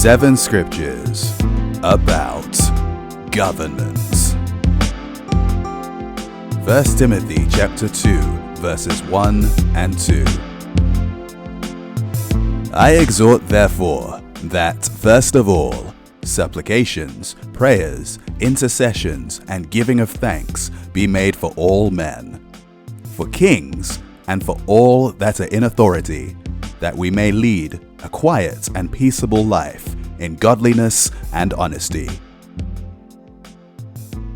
7 Scriptures about government. 1 Timothy chapter 2, verses 1 and 2. I exhort therefore that, first of all, supplications, prayers, intercessions, and giving of thanks be made for all men, for kings, and for all that are in authority, that we may lead a quiet and peaceable life in godliness and honesty.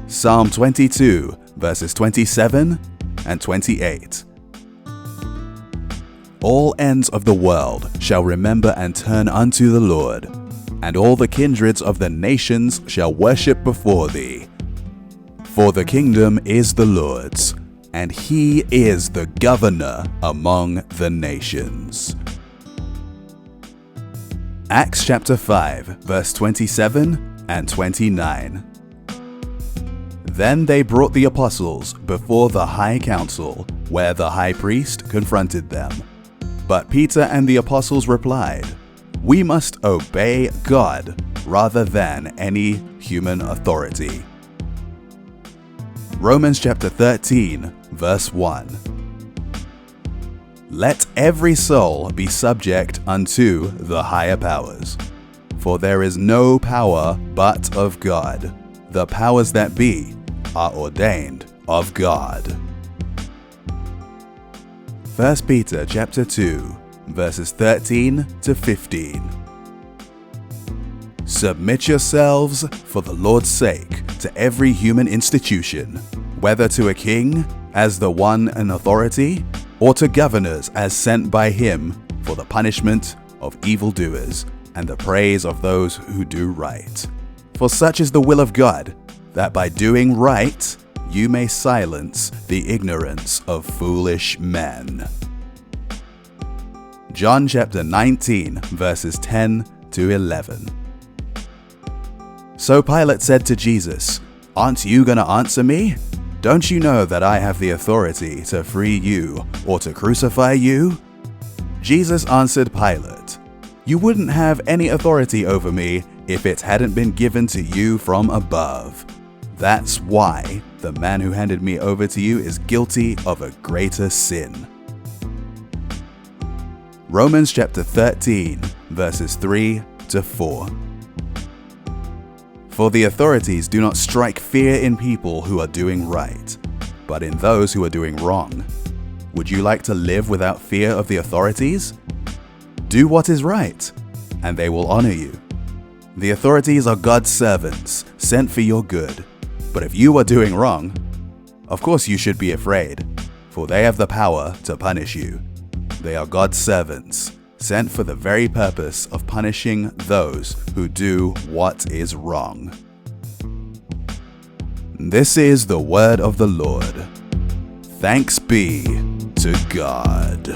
Psalm 22, verses 27 and 28. All ends of the world shall remember and turn unto the Lord, and all the kindreds of the nations shall worship before thee. For the kingdom is the Lord's, and he is the governor among the nations. Acts chapter 5, verse 27 and 29. Then they brought the apostles before the high council, where the high priest confronted them. But Peter and the apostles replied, "We must obey God rather than any human authority." Romans chapter 13, verse 1. Let every soul be subject unto the higher powers, for there is no power but of God. The powers that be are ordained of God. 1 Peter chapter 2, verses 13 to 15. Submit yourselves for the Lord's sake to every human institution, whether to a king as the one in authority, or to governors as sent by him for the punishment of evildoers and the praise of those who do right. For such is the will of God, that by doing right you may silence the ignorance of foolish men. John chapter 19, verses 10 to 11. So Pilate said to Jesus, "Aren't you going to answer me? Don't you know that I have the authority to free you or to crucify you?" Jesus answered Pilate, "You wouldn't have any authority over me if it hadn't been given to you from above. That's why the man who handed me over to you is guilty of a greater sin." Romans chapter 13, verses 3 to 4. For the authorities do not strike fear in people who are doing right, but in those who are doing wrong. Would you like to live without fear of the authorities? Do what is right, and they will honor you. The authorities are God's servants, sent for your good. But if you are doing wrong, of course you should be afraid, for they have the power to punish you. They are God's servants, sent for the very purpose of punishing those who do what is wrong. This is the word of the Lord. Thanks be to God.